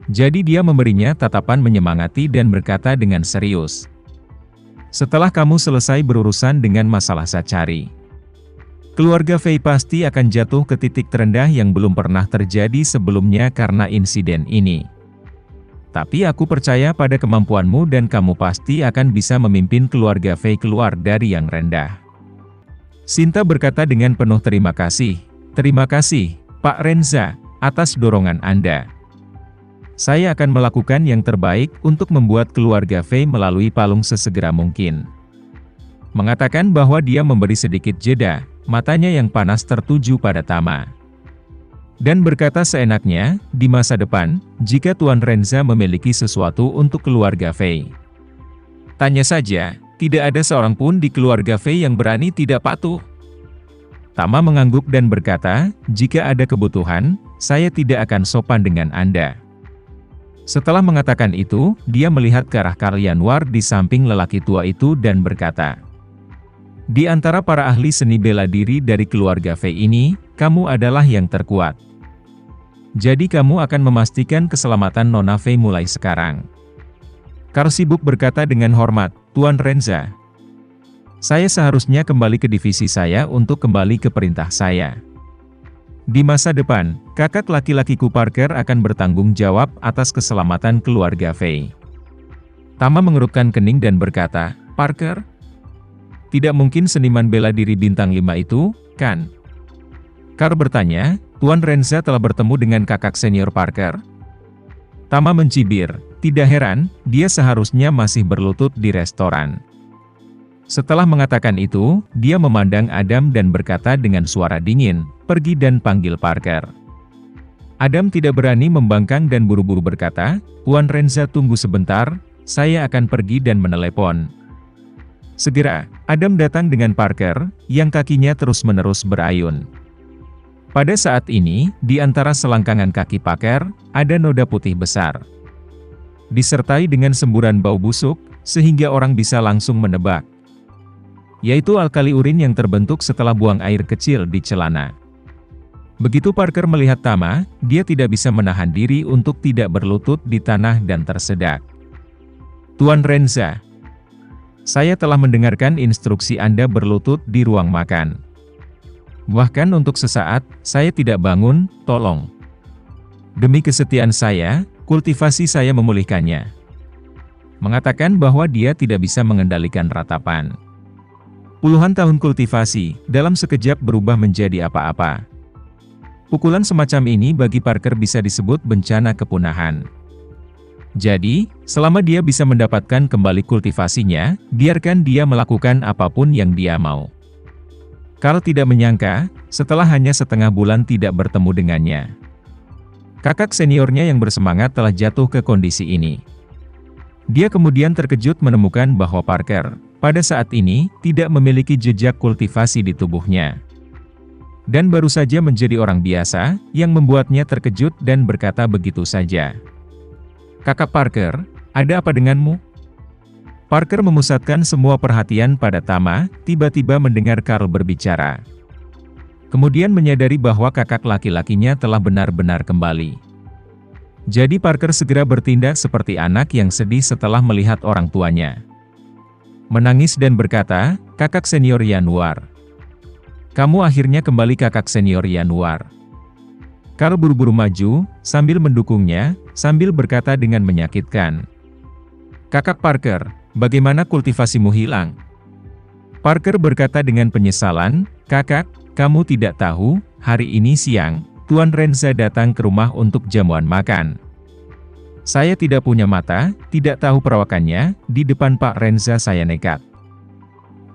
Jadi dia memberinya tatapan menyemangati dan berkata dengan serius. Setelah kamu selesai berurusan dengan masalah Sachari, keluarga Fei pasti akan jatuh ke titik terendah yang belum pernah terjadi sebelumnya karena insiden ini. Tapi aku percaya pada kemampuanmu dan kamu pasti akan bisa memimpin keluarga Fei keluar dari yang rendah. Sinta berkata dengan penuh terima kasih. Terima kasih, Pak Renza, atas dorongan Anda. Saya akan melakukan yang terbaik untuk membuat keluarga Fei melalui palung sesegera mungkin. Mengatakan bahwa dia memberi sedikit jeda, matanya yang panas tertuju pada Tama. Dan berkata seenaknya, di masa depan, jika Tuan Renza memiliki sesuatu untuk keluarga Fei. Tanya saja, tidak ada seorang pun di keluarga Fei yang berani tidak patuh. Tama mengangguk dan berkata, jika ada kebutuhan, saya tidak akan sopan dengan Anda. Setelah mengatakan itu, dia melihat ke arah Karl Yanwar di samping lelaki tua itu dan berkata, di antara para ahli seni bela diri dari keluarga Fei ini, kamu adalah yang terkuat. Jadi kamu akan memastikan keselamatan Nona Fei mulai sekarang. Karl sibuk berkata dengan hormat, Tuan Renza. Saya seharusnya kembali ke divisi saya untuk kembali ke perintah saya. Di masa depan, kakak laki-lakiku Parker akan bertanggung jawab atas keselamatan keluarga Fei. Tama mengerutkan kening dan berkata, Parker? Tidak mungkin seniman bela diri bintang 5 itu, kan? Karl bertanya, Tuan Renza telah bertemu dengan kakak senior Parker? Tama mencibir, tidak heran, dia seharusnya masih berlutut di restoran. Setelah mengatakan itu, dia memandang Adam dan berkata dengan suara dingin, pergi dan panggil Parker. Adam tidak berani membangkang dan buru-buru berkata, Tuan Renza tunggu sebentar, saya akan pergi dan menelepon. Segera, Adam datang dengan Parker, yang kakinya terus-menerus berayun. Pada saat ini, di antara selangkangan kaki Parker, ada noda putih besar. Disertai dengan semburan bau busuk, sehingga orang bisa langsung menebak. Yaitu alkali urin yang terbentuk setelah buang air kecil di celana. Begitu Parker melihat Tama, dia tidak bisa menahan diri untuk tidak berlutut di tanah dan tersedak. Tuan Renza, saya telah mendengarkan instruksi Anda berlutut di ruang makan. Bahkan untuk sesaat, saya tidak bangun, tolong. Demi kesetiaan saya, kultivasi saya memulihkannya. Mengatakan bahwa dia tidak bisa mengendalikan ratapan. Puluhan tahun kultivasi, dalam sekejap berubah menjadi apa-apa. Pukulan semacam ini bagi Parker bisa disebut bencana kepunahan. Jadi, selama dia bisa mendapatkan kembali kultivasinya, biarkan dia melakukan apapun yang dia mau. Karl tidak menyangka, setelah hanya setengah bulan tidak bertemu dengannya. Kakak seniornya yang bersemangat telah jatuh ke kondisi ini. Dia kemudian terkejut menemukan bahwa Parker, pada saat ini, tidak memiliki jejak kultivasi di tubuhnya. Dan baru saja menjadi orang biasa, yang membuatnya terkejut dan berkata begitu saja. Kakak Parker, ada apa denganmu? Parker memusatkan semua perhatian pada Tama, tiba-tiba mendengar Karl berbicara. Kemudian menyadari bahwa kakak laki-lakinya telah benar-benar kembali. Jadi Parker segera bertindak seperti anak yang sedih setelah melihat orang tuanya. Menangis dan berkata, kakak senior Yanwar. Kamu akhirnya kembali kakak senior Yanwar. Karl buru-buru maju, sambil mendukungnya, sambil berkata dengan menyakitkan. Kakak Parker, bagaimana kultivasimu hilang? Parker berkata dengan penyesalan, kakak, kamu tidak tahu, hari ini siang, Tuan Renza datang ke rumah untuk jamuan makan. Saya tidak punya mata, tidak tahu perawakannya, di depan Pak Renza saya nekat.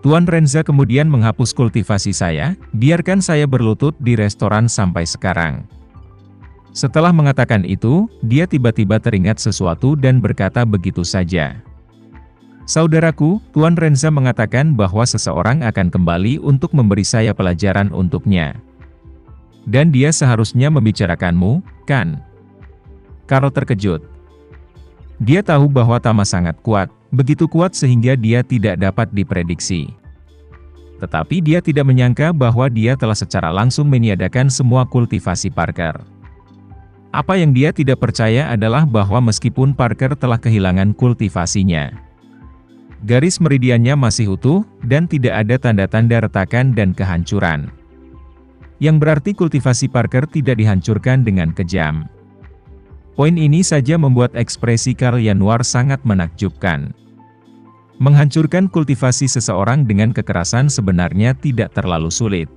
Tuan Renza kemudian menghapus kultivasi saya, biarkan saya berlutut di restoran sampai sekarang. Setelah mengatakan itu, dia tiba-tiba teringat sesuatu dan berkata begitu saja. Saudaraku, Tuan Renza mengatakan bahwa seseorang akan kembali untuk memberi saya pelajaran untuknya. Dan dia seharusnya membicarakanmu, kan? Karl terkejut. Dia tahu bahwa Tama sangat kuat, begitu kuat sehingga dia tidak dapat diprediksi. Tetapi dia tidak menyangka bahwa dia telah secara langsung meniadakan semua kultivasi Parker. Apa yang dia tidak percaya adalah bahwa meskipun Parker telah kehilangan kultivasinya, garis meridiannya masih utuh, dan tidak ada tanda-tanda retakan dan kehancuran. Yang berarti kultivasi Parker tidak dihancurkan dengan kejam. Poin ini saja membuat ekspresi Karl Januar sangat menakjubkan. Menghancurkan kultivasi seseorang dengan kekerasan sebenarnya tidak terlalu sulit.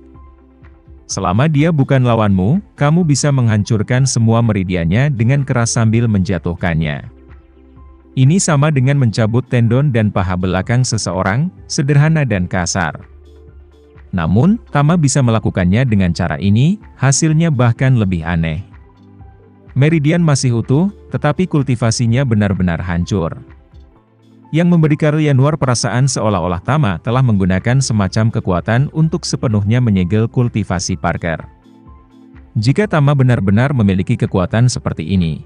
Selama dia bukan lawanmu, kamu bisa menghancurkan semua meridiannya dengan keras sambil menjatuhkannya. Ini sama dengan mencabut tendon dan paha belakang seseorang, sederhana dan kasar. Namun, Tama bisa melakukannya dengan cara ini, hasilnya bahkan lebih aneh. Meridian masih utuh, tetapi kultivasinya benar-benar hancur. Yang memberi Karl Januar perasaan seolah-olah Tama telah menggunakan semacam kekuatan untuk sepenuhnya menyegel kultivasi Parker. Jika Tama benar-benar memiliki kekuatan seperti ini,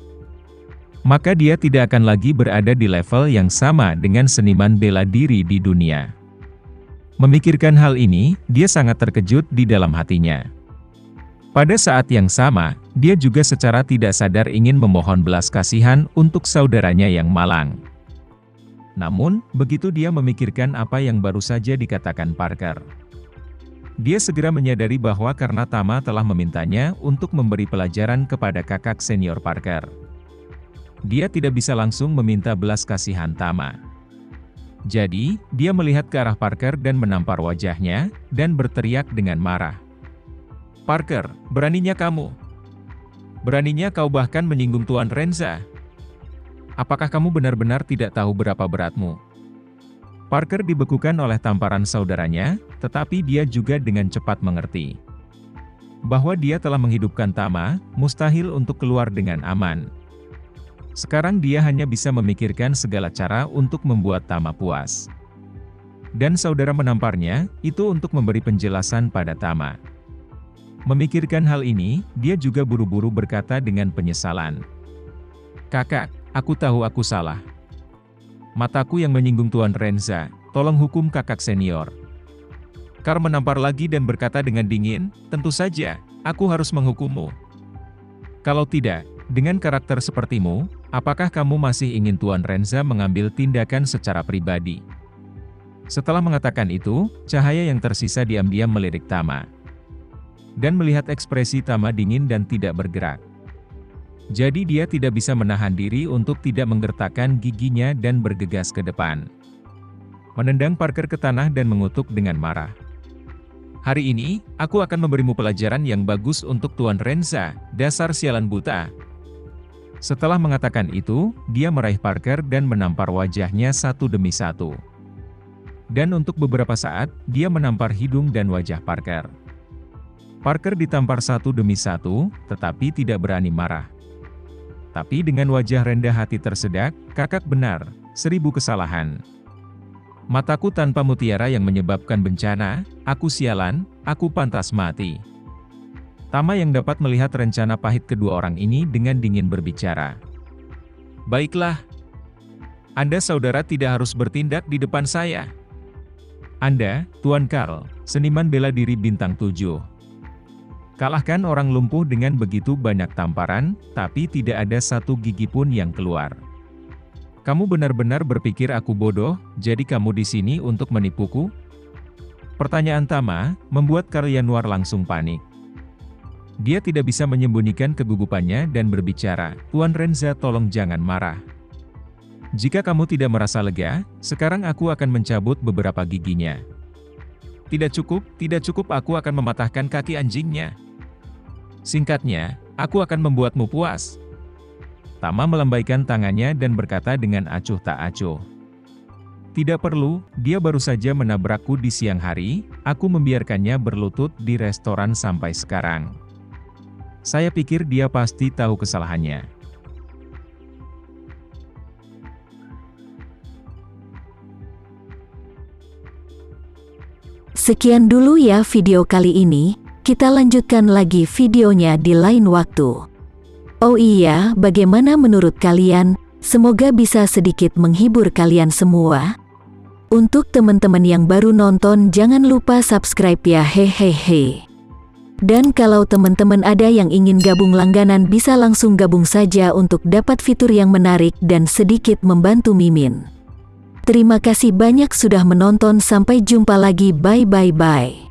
maka dia tidak akan lagi berada di level yang sama dengan seniman bela diri di dunia. Memikirkan hal ini, dia sangat terkejut di dalam hatinya. Pada saat yang sama, dia juga secara tidak sadar ingin memohon belas kasihan untuk saudaranya yang malang. Namun, begitu dia memikirkan apa yang baru saja dikatakan Parker, dia segera menyadari bahwa karena Tama telah memintanya untuk memberi pelajaran kepada kakak senior Parker, dia tidak bisa langsung meminta belas kasihan Tama. Jadi, dia melihat ke arah Parker dan menampar wajahnya, dan berteriak dengan marah. "Parker, beraninya kamu! Beraninya kau bahkan menyinggung Tuan Renza! Apakah kamu benar-benar tidak tahu berapa beratmu?" Parker dibekukan oleh tamparan saudaranya, tetapi dia juga dengan cepat mengerti bahwa dia telah menghidupkan Tama, mustahil untuk keluar dengan aman. Sekarang dia hanya bisa memikirkan segala cara untuk membuat Tama puas. Dan saudara menamparnya, itu untuk memberi penjelasan pada Tama. Memikirkan hal ini, dia juga buru-buru berkata dengan penyesalan, "Kakak, aku tahu aku salah. Mataku yang menyinggung Tuan Renza, tolong hukum kakak senior." Karl menampar lagi dan berkata dengan dingin, "Tentu saja, aku harus menghukummu. Kalau tidak, dengan karakter sepertimu, apakah kamu masih ingin Tuan Renza mengambil tindakan secara pribadi?" Setelah mengatakan itu, cahaya yang tersisa diam-diam melirik Tama. Dan melihat ekspresi Tama dingin dan tidak bergerak. Jadi dia tidak bisa menahan diri untuk tidak menggertakkan giginya dan bergegas ke depan. Menendang Parker ke tanah dan mengutuk dengan marah. "Hari ini, aku akan memberimu pelajaran yang bagus untuk Tuan Renza, dasar sialan buta." Setelah mengatakan itu, dia meraih Parker dan menampar wajahnya satu demi satu. Dan untuk beberapa saat, dia menampar hidung dan wajah Parker. Parker ditampar satu demi satu, tetapi tidak berani marah. Tapi dengan wajah rendah hati tersedak, "Kakak benar, 1000 kesalahan. Mataku tanpa mutiara yang menyebabkan bencana, aku sialan, aku pantas mati." Tama yang dapat melihat rencana pahit kedua orang ini dengan dingin berbicara. "Baiklah. Anda saudara tidak harus bertindak di depan saya. Anda, Tuan Karl, seniman bela diri bintang 7. Kalahkan orang lumpuh dengan begitu banyak tamparan, tapi tidak ada satu gigi pun yang keluar. Kamu benar-benar berpikir aku bodoh, jadi kamu di sini untuk menipuku?" Pertanyaan Tama membuat Karl Januar langsung panik. Dia tidak bisa menyembunyikan kegugupannya dan berbicara, "Tuan Renza, tolong jangan marah. Jika kamu tidak merasa lega, sekarang aku akan mencabut beberapa giginya. Tidak cukup aku akan mematahkan kaki anjingnya. Singkatnya, aku akan membuatmu puas." Tama melambaikan tangannya dan berkata dengan acuh tak acuh, "Tidak perlu, dia baru saja menabrakku di siang hari, aku membiarkannya berlutut di restoran sampai sekarang. Saya pikir dia pasti tahu kesalahannya." Sekian dulu ya video kali ini, kita lanjutkan lagi videonya di lain waktu. Oh iya, bagaimana menurut kalian? Semoga bisa sedikit menghibur kalian semua. Untuk teman-teman yang baru nonton, jangan lupa subscribe ya, hehehe. Dan kalau teman-teman ada yang ingin gabung langganan bisa langsung gabung saja untuk dapat fitur yang menarik dan sedikit membantu Mimin. Terima kasih banyak sudah menonton, sampai jumpa lagi, bye.